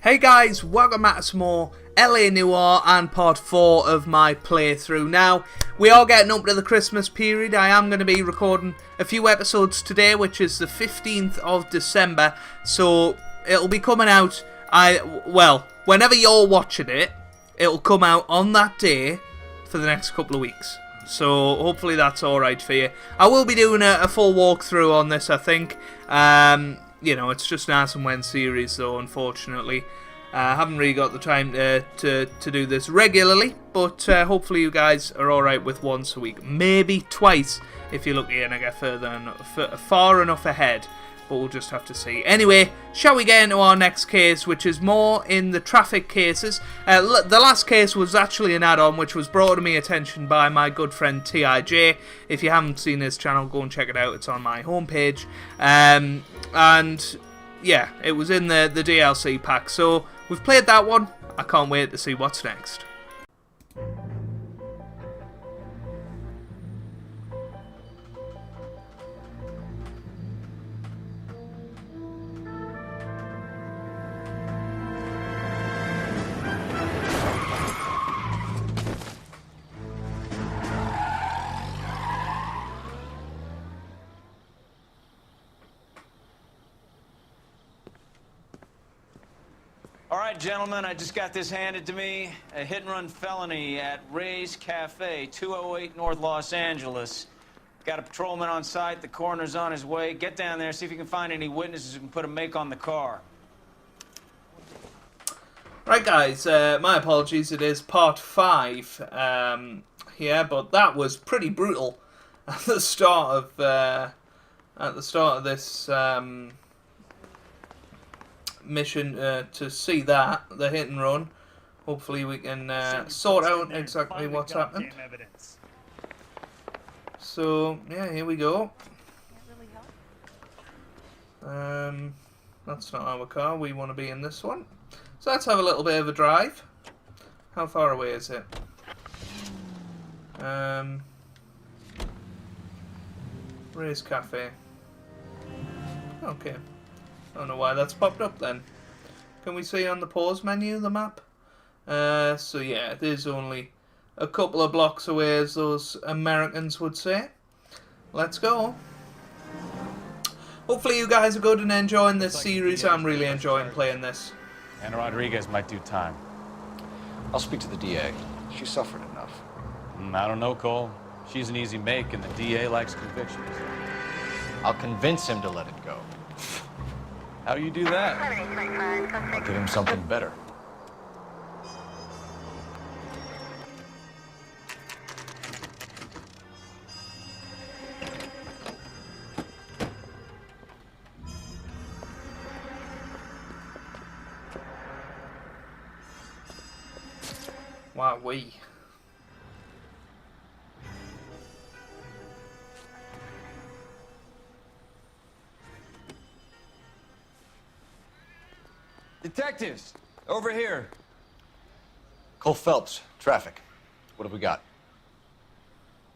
Hey guys, welcome back to some more LA Noire and part 4 of my playthrough. Now, we are getting up to the Christmas period. I am going to be recording a few episodes today, which is the 15th of December. So, it'll be coming out, whenever you're watching it, it'll come out on that day for the next couple of weeks. So, hopefully that's alright for you. I will be doing a full walkthrough on this, I think. You know, it's just an as and when series, though, unfortunately. I haven't really got the time to do this regularly, but hopefully you guys are alright with once a week. Maybe twice, if you're lucky and I get far enough ahead. But we'll just have to see. Anyway, shall we get into our next case, which is more in the traffic cases. The last case was actually an add-on, which was brought to my attention by my good friend TIJ. If you haven't seen his channel, go and check it out. It's on my homepage. And, yeah, it was in the DLC pack. So, we've played that one. I can't wait to see what's next. All right, gentlemen, I just got this handed to me. A hit-and-run felony at Ray's Cafe, 208 North Los Angeles. Got a patrolman on site. The coroner's on his way. Get down there, see if you can find any witnesses who can put a make on the car. Right, guys, my apologies. It is part 5 here, but that was pretty brutal at the start of this mission to see that, the hit and run. Hopefully we can sort out exactly what's happened. So, yeah, here we go. That's not our car. We want to be in this one. So let's have a little bit of a drive. How far away is it? Ray's Cafe. Okay. I don't know why that's popped up then. Can we see on the pause menu the map? So yeah, it is only a couple of blocks away, as those Americans would say. Let's go. Hopefully you guys are good and enjoying this series. I'm really enjoying playing this. And Rodriguez might do time. I'll speak to the DA. She suffered enough. I don't know, Cole. She's an easy make, and the DA likes convictions. I'll convince him to let it go. How do you do that? I'll give him something better. Wow, we. Detectives, over here. Cole Phelps, traffic. What have we got?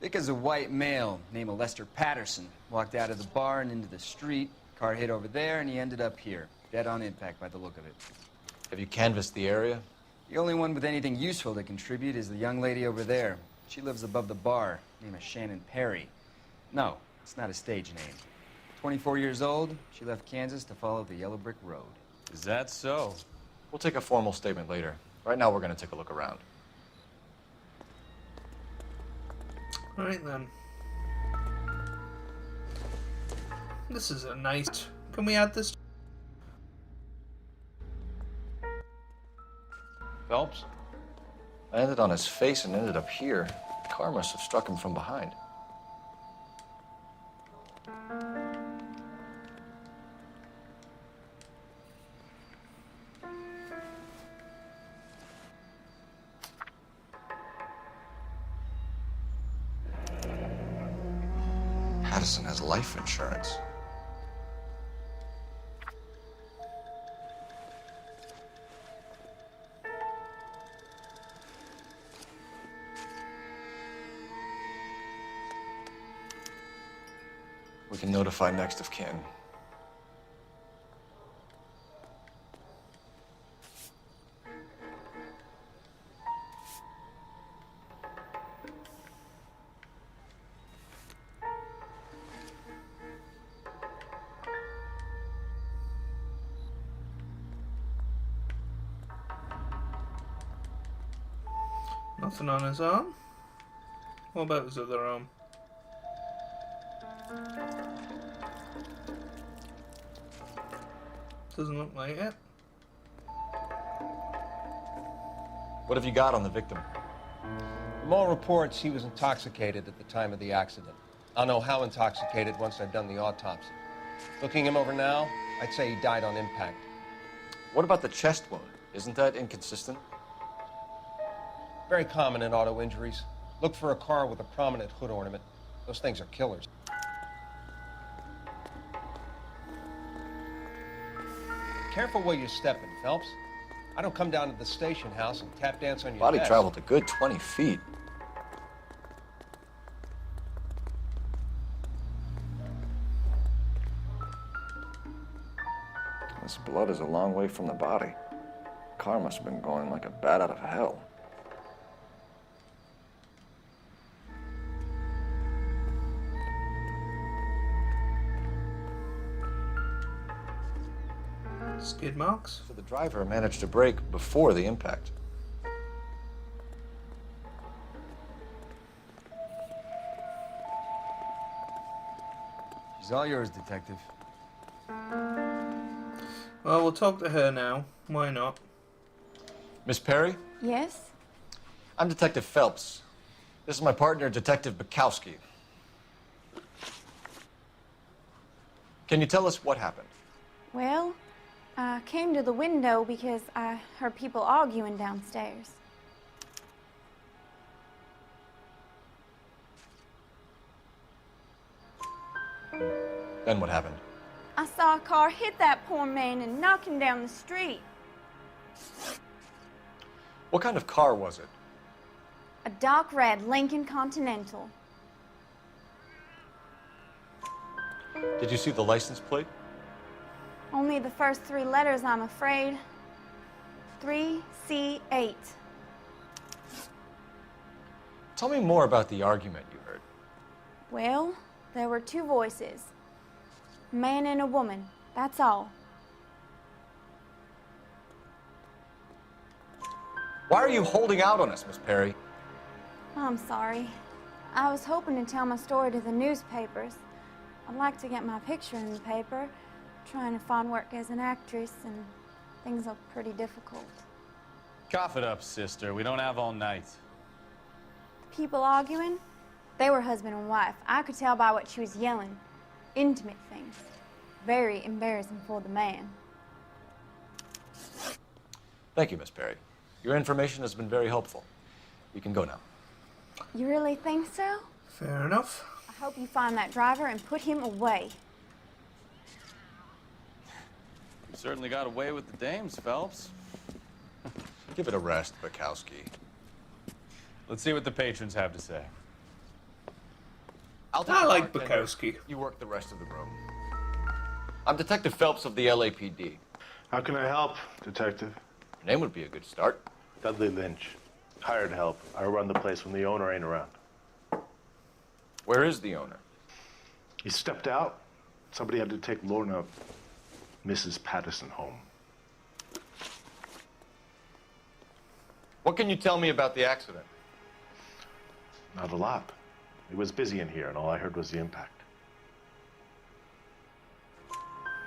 Thick as a white male named Lester Patterson. Walked out of the bar and into the street. Car hit over there, and he ended up here. Dead on impact by the look of it. Have you canvassed the area? The only one with anything useful to contribute is the young lady over there. She lives above the bar. Name is Shannon Perry. No, it's not a stage name. 24 years old, she left Kansas to follow the yellow brick road. Is that so? We'll take a formal statement later. Right now, we're going to take a look around. Alright then. This is a nice... Can we add this? Phelps? I landed on his face and ended up here. The car must have struck him from behind. Patterson has life insurance. We can notify next of kin. Nothing on his arm. What about his other arm? Doesn't look like it. What have you got on the victim? From all reports, he was intoxicated at the time of the accident. I'll know how intoxicated once I've done the autopsy. Looking him over now, I'd say he died on impact. What about the chest wound? Isn't that inconsistent? Very common in auto injuries. Look for a car with a prominent hood ornament. Those things are killers. Careful where you're stepping, Phelps. I don't come down to the station house and tap dance on your Body desk. traveled a good 20 feet. This blood is a long way from the body. Car must have been going like a bat out of hell. Skid marks. So the driver managed to brake before the impact. She's all yours, Detective. Well, we'll talk to her now. Why not? Miss Perry? Yes? I'm Detective Phelps. This is my partner, Detective Bukowski. Can you tell us what happened? Well, I came to the window because I heard people arguing downstairs. Then what happened? I saw a car hit that poor man and knock him down the street. What kind of car was it? A dark red Lincoln Continental. Did you see the license plate? Only the first three letters, I'm afraid. 3C8. Tell me more about the argument you heard. Well, there were two voices. A man and a woman, that's all. Why are you holding out on us, Miss Perry? I'm sorry. I was hoping to tell my story to the newspapers. I'd like to get my picture in the paper. Trying to find work as an actress, and things are pretty difficult. Cough it up, sister. We don't have all night. The people arguing, they were husband and wife. I could tell by what she was yelling. Intimate things. Very embarrassing for the man. Thank you, Miss Perry. Your information has been very helpful. You can go now. You really think so? Fair enough. I hope you find that driver and put him away. You certainly got away with the dames, Phelps. Give it a rest, Bukowski. Let's see what the patrons have to say. I'll take I the like bartender. Bukowski. You work the rest of the room. I'm Detective Phelps of the LAPD. How can I help, Detective? Your name would be a good start. Dudley Lynch. Hired help. I run the place when the owner ain't around. Where is the owner? He stepped out. Somebody had to take Lorna, Mrs. Patterson, home. What can you tell me about the accident? Not a lot. It was busy in here, and all I heard was the impact.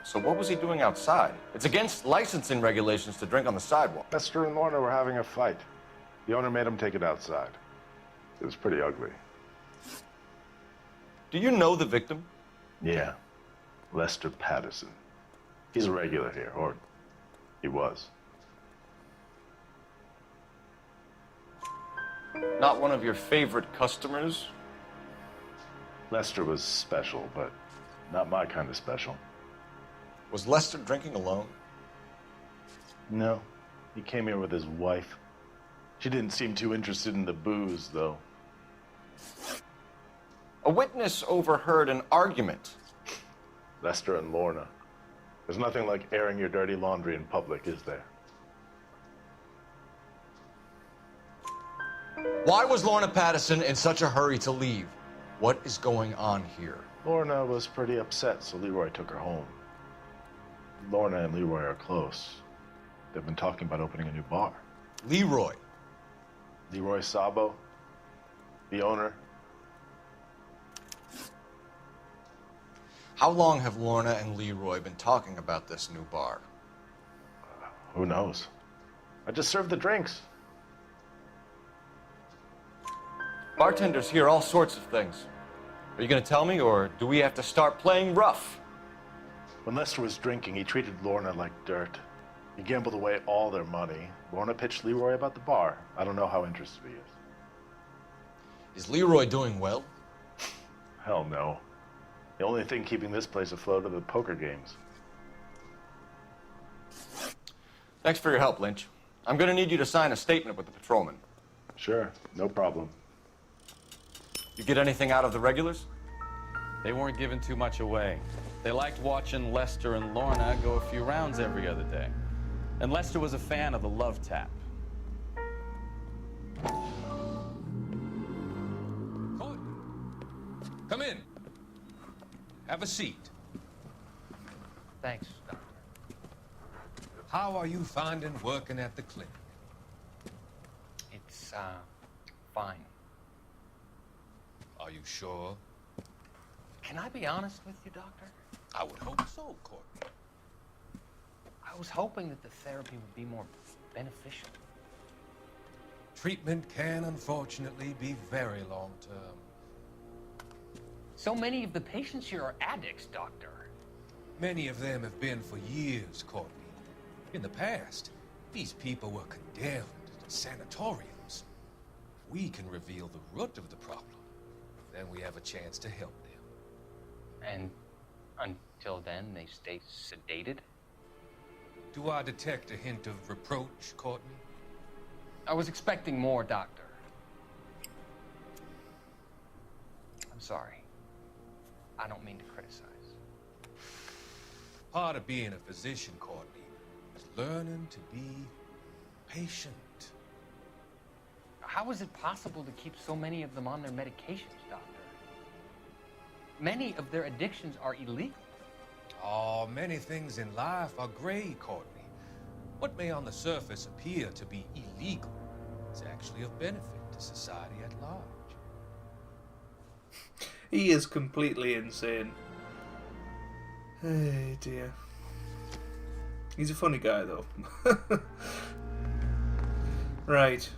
So what was he doing outside? It's against licensing regulations to drink on the sidewalk. Lester and Lorna were having a fight. The owner made him take it outside. It was pretty ugly. Do you know the victim? Yeah. Lester Patterson. He's a regular here, or he was. Not one of your favorite customers? Lester was special, but not my kind of special. Was Lester drinking alone? No. He came here with his wife. She didn't seem too interested in the booze, though. A witness overheard an argument. Lester and Lorna. There's nothing like airing your dirty laundry in public, is there? Why was Lorna Patterson in such a hurry to leave? What is going on here? Lorna was pretty upset, so Leroy took her home. Lorna and Leroy are close. They've been talking about opening a new bar. Leroy. Leroy Sabo, the owner. How long have Lorna and Leroy been talking about this new bar? Who knows? I just served the drinks. Bartenders hear all sorts of things. Are you gonna tell me, or do we have to start playing rough? When Lester was drinking, he treated Lorna like dirt. He gambled away all their money. Lorna pitched Leroy about the bar. I don't know how interested he is. Is Leroy doing well? Hell no. The only thing keeping this place afloat are the poker games. Thanks for your help, Lynch. I'm gonna need you to sign a statement with the patrolman. Sure, no problem. You get anything out of the regulars? They weren't giving too much away. They liked watching Lester and Lorna go a few rounds every other day. And Lester was a fan of the love tap. Come in. Have a seat. Thanks, Doctor. How are you finding working at the clinic? It's, fine. Are you sure? Can I be honest with you, Doctor? I would hope so, Courtney. I was hoping that the therapy would be more beneficial. Treatment can unfortunately be very long-term. So many of the patients here are addicts, Doctor. Many of them have been for years, Courtney. In the past, these people were condemned to sanatoriums. We can reveal the root of the problem. Then we have a chance to help them. And until then, they stay sedated? Do I detect a hint of reproach, Courtney? I was expecting more, Doctor. I'm sorry. I don't mean to criticize. Part of being a physician, Courtney, is learning to be patient. How is it possible to keep so many of them on their medications, Doctor? Many of their addictions are illegal. Oh, many things in life are gray, Courtney. What may on the surface appear to be illegal is actually of benefit to society at large. He is completely insane. Hey dear. He's a funny guy though. Right.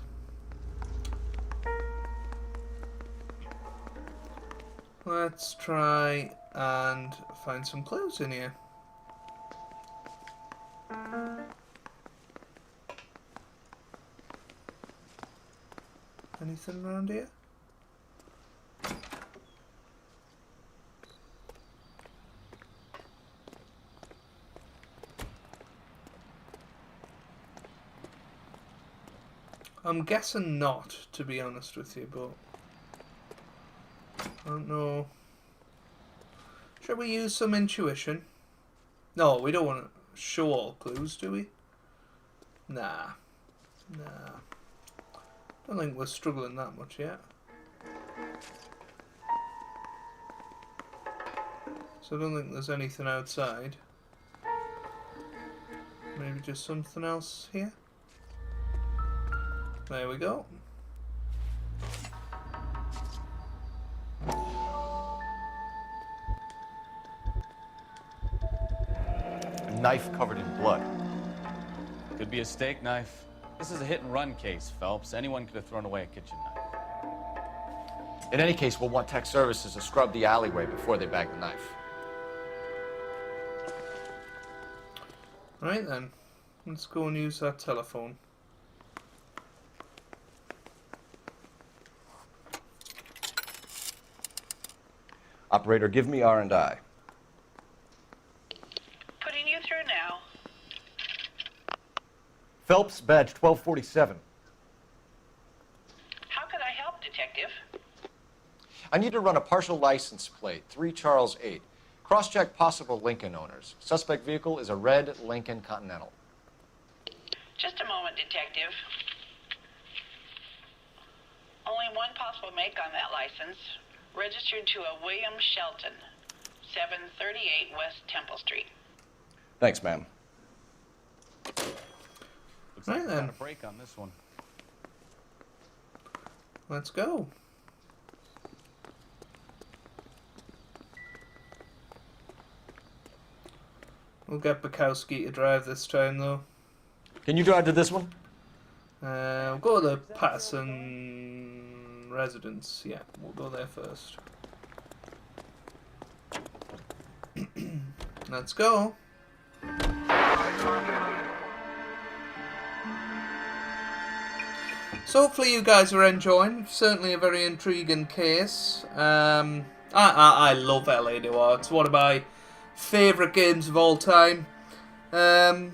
Let's try and find some clues in here. Anything around here? I'm guessing not, to be honest with you, but I don't know. Shall we use some intuition? No, we don't want to show all clues, do we? Nah. Nah. Don't think we're struggling that much yet. So I don't think there's anything outside. Maybe just something else here? There we go. A knife covered in blood. Could be a steak knife. This is a hit-and-run case, Phelps. Anyone could have thrown away a kitchen knife. In any case, we'll want tech services to scrub the alleyway before they bag the knife. Right then. Let's go and use that telephone. Operator, give me R&I. Putting you through now. Phelps, badge 1247. How can I help, Detective? I need to run a partial license plate, 3 Charles 8. Cross-check possible Lincoln owners. Suspect vehicle is a red Lincoln Continental. Just a moment, Detective. Only one possible make on that license. Registered to a William Shelton, 738 West Temple Street. Thanks, ma'am. Looks like Right we then. got a break on this one. Let's go. We'll get Bukowski to drive this time, though. Can you drive to this one? We'll go to the Patterson residence. Yeah, we'll go there first. Let's go. So hopefully you guys are enjoying. Certainly a very intriguing case. I love LA Noire. It's one of my favourite games of all time. And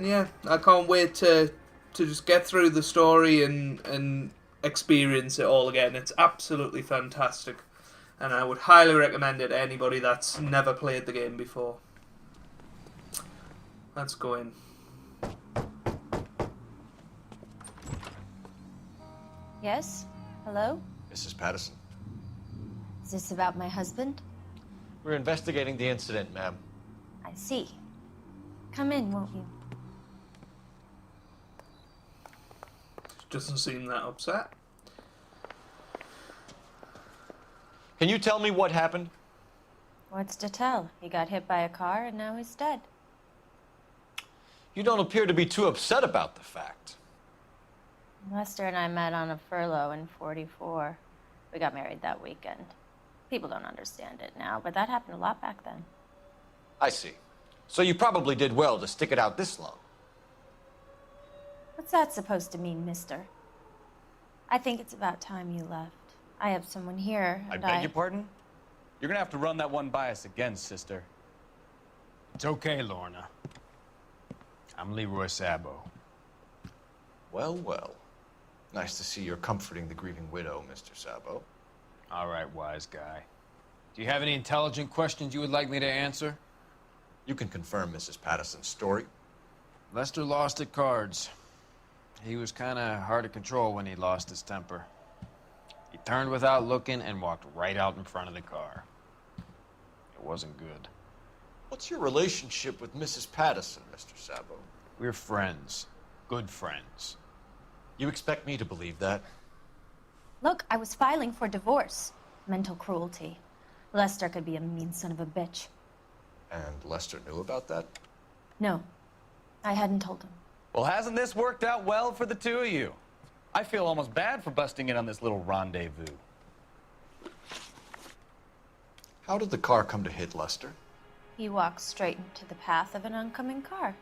yeah, I can't wait to just get through the story and experience it all again. It's absolutely fantastic. And I would highly recommend it to anybody that's never played the game before. Let's go in. Yes? Hello? Mrs. Patterson. Is this about my husband? We're investigating the incident, ma'am. I see. Come in, won't you? Doesn't seem that upset. Can you tell me what happened? What's to tell? He got hit by a car and now he's dead. You don't appear to be too upset about the fact. Lester and I met on a furlough in '44. We got married that weekend. People don't understand it now, but that happened a lot back then. I see. So you probably did well to stick it out this long. What's that supposed to mean, mister? I think it's about time you left. I have someone here, I and beg your pardon? You're gonna have to run that one by us again, sister. It's okay, Lorna. I'm Leroy Sabo. Well, well. Nice to see you're comforting the grieving widow, Mr. Sabo. All right, wise guy. Do you have any intelligent questions you would like me to answer? You can confirm Mrs. Patterson's story. Lester lost at cards. He was kind of hard to control when he lost his temper. He turned without looking and walked right out in front of the car. It wasn't good. What's your relationship with Mrs. Patterson, Mr. Sabo? We're friends. Good friends. You expect me to believe that? Look, I was filing for divorce. Mental cruelty. Lester could be a mean son of a bitch. And Lester knew about that? No, I hadn't told him. Well, hasn't this worked out well for the two of you? I feel almost bad for busting in on this little rendezvous. How did the car come to hit Lester? He walked straight into the path of an oncoming car.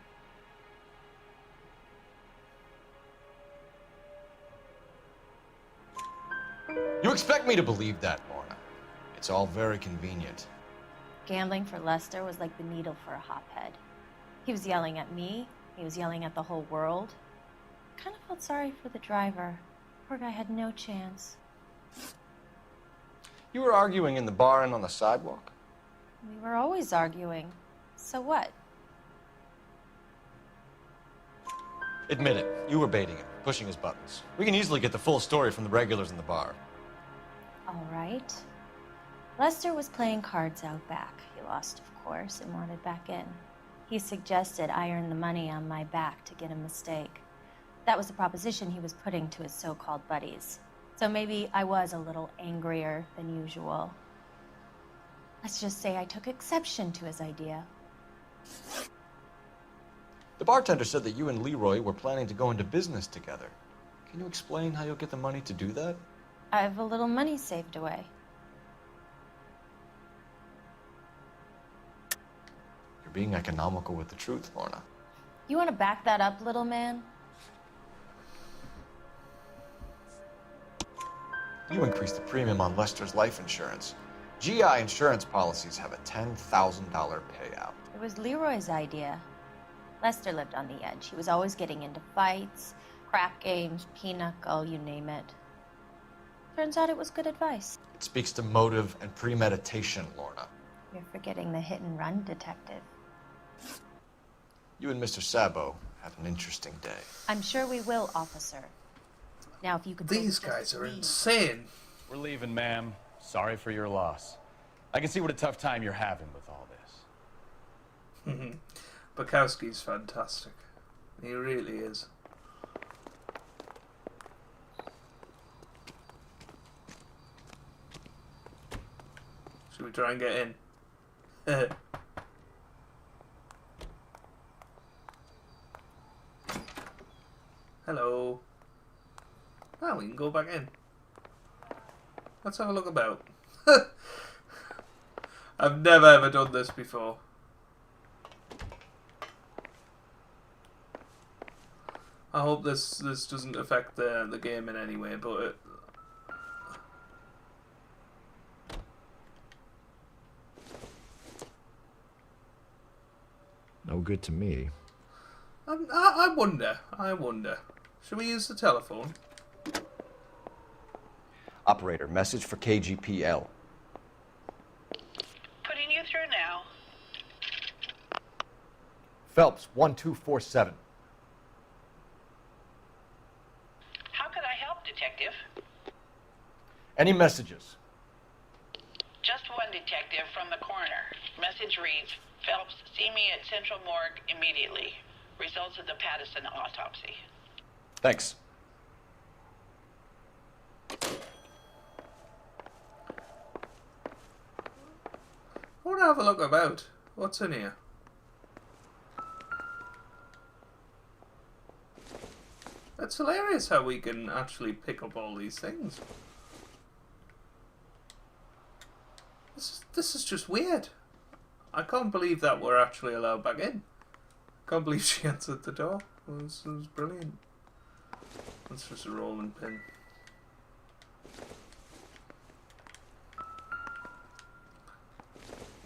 You expect me to believe that, Lorna? It's all very convenient. Gambling for Lester was like the needle for a hophead. He was yelling at me. He was yelling at the whole world. I kind of felt sorry for the driver. Poor guy had no chance. You were arguing in the bar and on the sidewalk? We were always arguing. So what? Admit it. You were baiting him, pushing his buttons. We can easily get the full story from the regulars in the bar. All right. Lester was playing cards out back. He lost, of course, and wanted back in. He suggested I earn the money on my back to get a mistake. That was the proposition he was putting to his so-called buddies. So maybe I was a little angrier than usual. Let's just say I took exception to his idea. The bartender said that you and Leroy were planning to go into business together. Can you explain how you'll get the money to do that? I have a little money saved away. You're being economical with the truth, Lorna. You want to back that up, little man? You increased the premium on Lester's life insurance. GI insurance policies have a $10,000 payout. It was Leroy's idea. Lester lived on the edge. He was always getting into fights, crap games, pinochle, you name it. Turns out it was good advice. It speaks to motive and premeditation, Lorna. You're forgetting the hit-and-run detective. You and Mr. Sabo have an interesting day. I'm sure we will, officer. Now, if you could... These guys are insane. We're leaving, ma'am. Sorry for your loss. I can see what a tough time you're having with all this. Bukowski's fantastic. He really is. we try and get in? Hello. Ah, we can go back in. Let's have a look about. I've never ever done this before. I hope this doesn't affect the game in any way, but No good to me. I wonder. Should we use the telephone? Operator, message for KGPL. Putting you through now. Phelps, 1247. How could I help, Detective? Any messages? Just one detective from the coroner. Message reads, Phelps, see me at Central Morgue immediately. Results of the Pattison autopsy. Thanks. I want to have a look about. What's in here? It's hilarious how we can actually pick up all these things. This is just weird. I can't believe that we're actually allowed back in. I can't believe she answered the door. This was brilliant. That's just a rolling pin.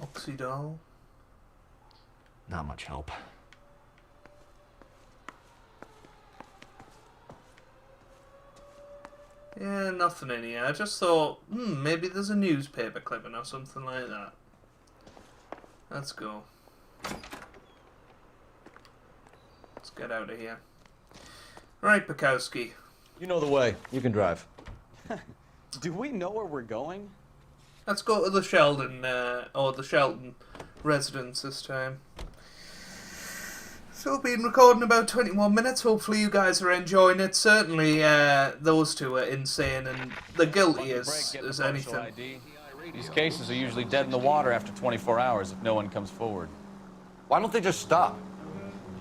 Oxydol. Not much help. Yeah, nothing in here. I just thought, maybe there's a newspaper clipping or something like that. Let's go. Let's get out of here. Right, Bukowski. You know the way. You can drive. Do we know where we're going? Let's go to the Sheldon, or the Shelton residence this time. So we've been recording about 21 minutes. Hopefully you guys are enjoying it. Certainly those two are insane and they're guilty as anything. ID. These cases are usually dead in the water after 24 hours if no one comes forward. Why don't they just stop?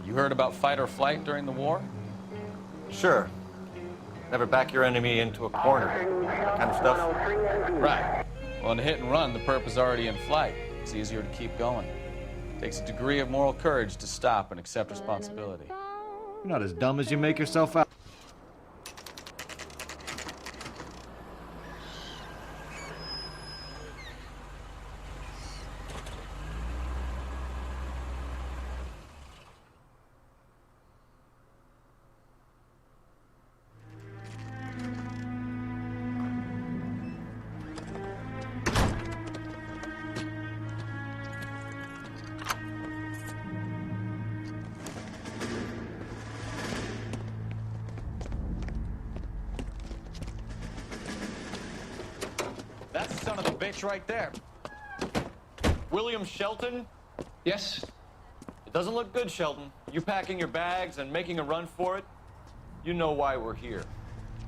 You heard about fight or flight during the war? Sure. Never back your enemy into a corner. That kind of stuff. Right. Well, in a hit and run, the perp is already in flight. It's easier to keep going. Takes a degree of moral courage to stop and accept responsibility. You're not as dumb as you make yourself out. That's the son of a bitch right there. William Shelton? Yes? It doesn't look good, Shelton. You packing your bags and making a run for it? You know why we're here.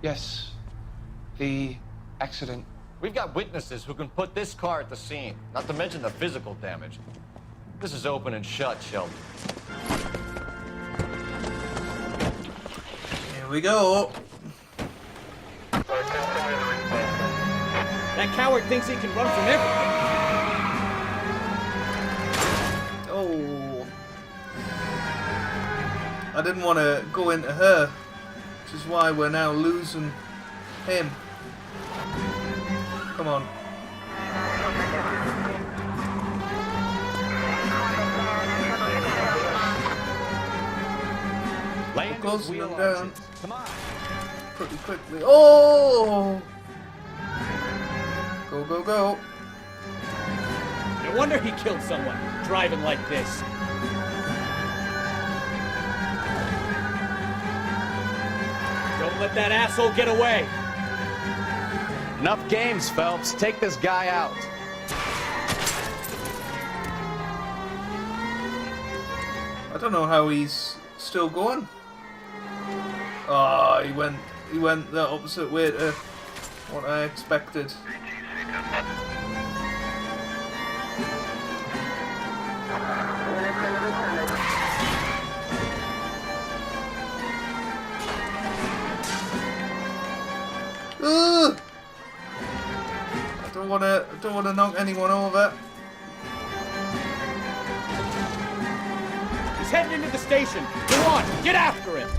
Yes. The accident. We've got witnesses who can put this car at the scene, not to mention the physical damage. This is open and shut, Shelton. Here we go. That coward thinks he can run from everything. Oh. I didn't want to go into her, which is why we're now losing him. Come on. We're closing them down pretty quickly. Oh! Go, go, go. No wonder he killed someone, driving like this. Don't let that asshole get away. Enough games, Phelps. Take this guy out. I don't know how he's still going. Oh, he went the opposite way to what I expected. Ugh! I don't wanna knock anyone over. He's heading into the station. Go on, get after him.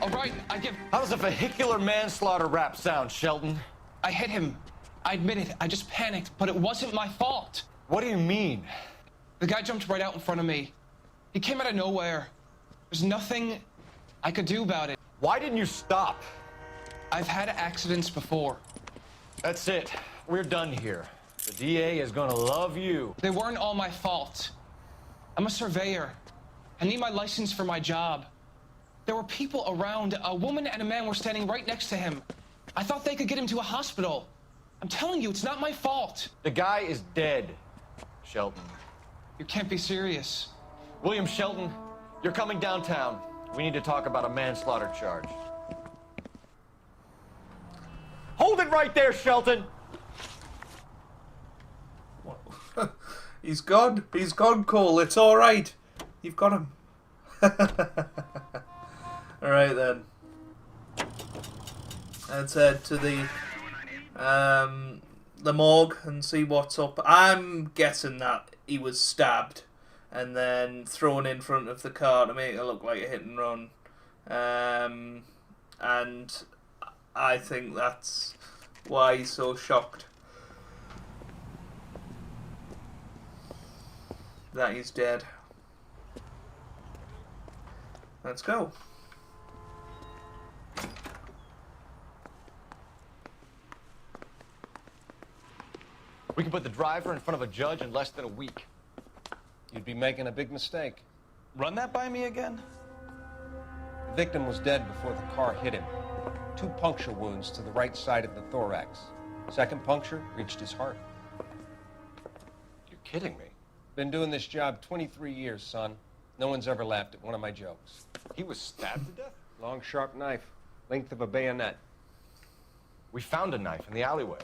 All right, How does a vehicular manslaughter rap sound, Shelton? I hit him. I admit it. I just panicked, but it wasn't my fault. What do you mean? The guy jumped right out in front of me. He came out of nowhere. There's nothing I could do about it. Why didn't you stop? I've had accidents before. That's it. We're done here. The DA is gonna love you. They weren't all my fault. I'm a surveyor. I need my license for my job. There were people around. A woman and a man were standing right next to him. I thought they could get him to a hospital. I'm telling you, it's not my fault. The guy is dead, Shelton. You can't be serious. William Shelton, you're coming downtown. We need to talk about a manslaughter charge. Hold it right there, Shelton! He's gone. He's gone, Cole. It's alright. You've got him. Alright then. Let's head to the morgue and see what's up. I'm guessing that he was stabbed and then thrown in front of the car to make it look like a hit and run. And I think that's why he's so shocked that he's dead. Let's go. We can put the driver in front of a judge in less than a week. You'd be making a big mistake. Run that by me again? The victim was dead before the car hit him. 2 puncture wounds to the right side of the thorax. Second puncture reached his heart. You're kidding me. Been doing this job 23 years, son. No one's ever laughed at one of my jokes. He was stabbed to death? Long, sharp knife, length of a bayonet. We found a knife in the alleyway.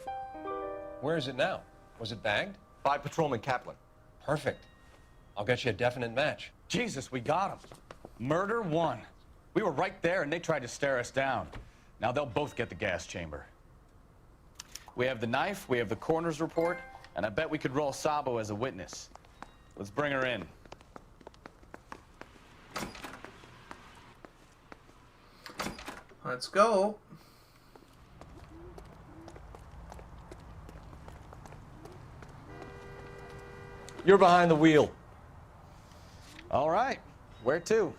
Where is it now? Was it bagged? By Patrolman Kaplan. Perfect. I'll get you a definite match. Jesus, we got him. Murder 1. We were right there and they tried to stare us down. Now they'll both get the gas chamber. We have the knife, we have the coroner's report, and I bet we could roll Sabo as a witness. Let's bring her in. Let's go. You're behind the wheel. All right. Where to?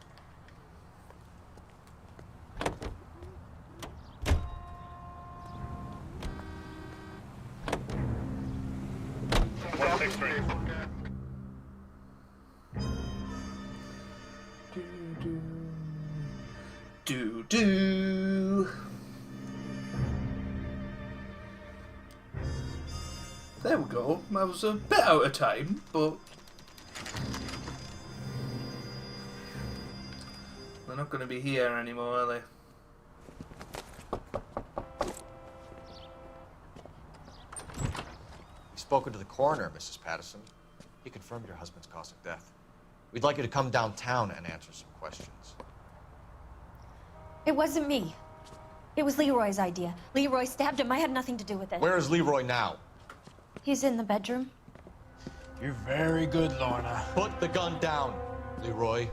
Do. There we go. That was a bit out of time, but they're not going to be here anymore, are they? You've spoken to the coroner, Mrs. Patterson. He confirmed your husband's cause of death. We'd like you to come downtown and answer some questions. It wasn't me. It was Leroy's idea. Leroy stabbed him. I had nothing to do with it. Where is Leroy now? He's in the bedroom. You're very good, Lorna. Put the gun down, Leroy.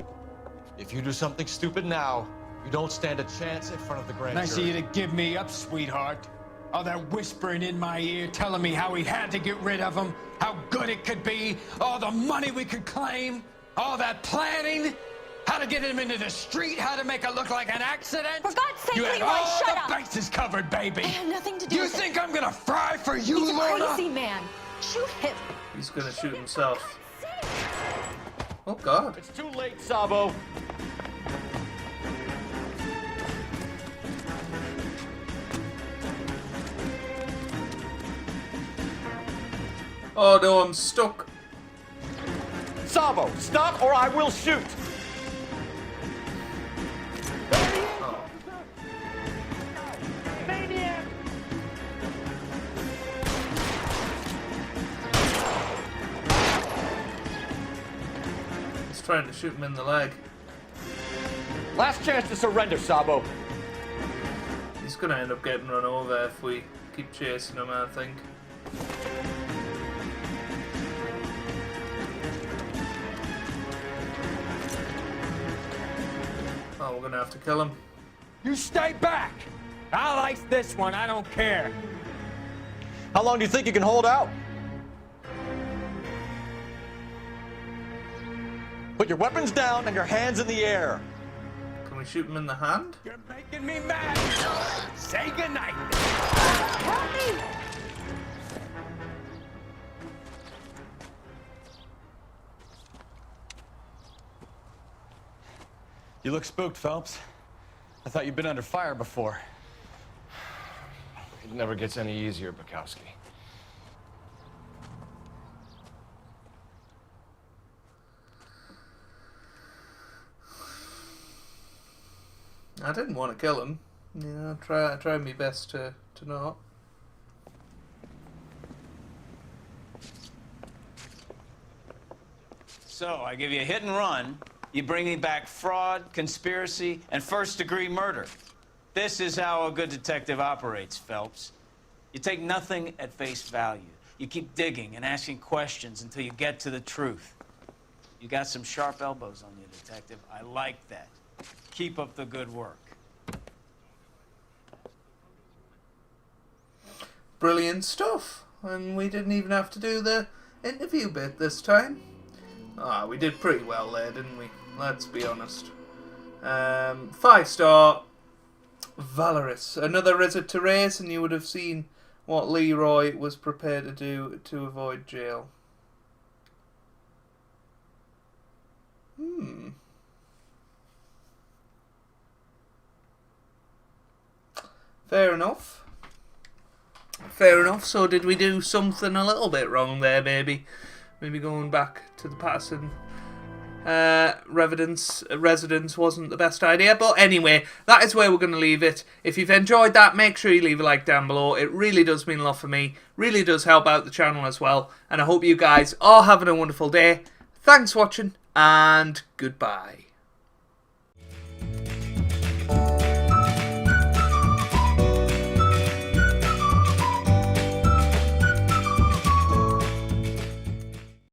If you do something stupid now, you don't stand a chance in front of the grand Nice of jury. you to give me up, sweetheart. All that whispering in my ear, telling me how we had to get rid of him, how good it could be, all the money we could claim, all that planning, how to get him into the street, how to make it look like an accident. For God's sake, you had Leroy, all shut the up. bases covered, baby. I had nothing to do You with it. think I'm gonna fry for you, He's a Lorna? crazy man. Shoot him. He's going to shoot himself. Oh, God. It's too late, Sabo. Oh, no, I'm stuck. Sabo, stop or I will shoot. Oh. He's trying to shoot him in the leg. Last chance to surrender, Sabo. He's going to end up getting run over if we keep chasing him, I think. Oh, we're going to have to kill him. You stay back! I'll ice this one, I don't care. How long do you think you can hold out? Put your weapons down and your hands in the air. Can we shoot him in the hand? You're making me mad. Say goodnight. Help me! You look spooked, Phelps. I thought you'd been under fire before. It never gets any easier, Bukowski. I didn't want to kill him. Yeah, I tried my best to not. So, I give you a hit and run. You bring me back fraud, conspiracy, and first-degree murder. This is how a good detective operates, Phelps. You take nothing at face value. You keep digging and asking questions until you get to the truth. You got some sharp elbows on you, detective. I like that. Keep up the good work. Brilliant stuff. And we didn't even have to do the interview bit this time. Ah, we did pretty well there, didn't we? Let's be honest. 5-star Valorous. Another visit to race, and you would have seen what Leroy was prepared to do to avoid jail. Fair enough. Fair enough. So did we do something a little bit wrong there, maybe? Maybe going back to the Patterson residence wasn't the best idea. But anyway, that is where we're going to leave it. If you've enjoyed that, make sure you leave a like down below. It really does mean a lot for me. Really does help out the channel as well. And I hope you guys are having a wonderful day. Thanks for watching, and goodbye.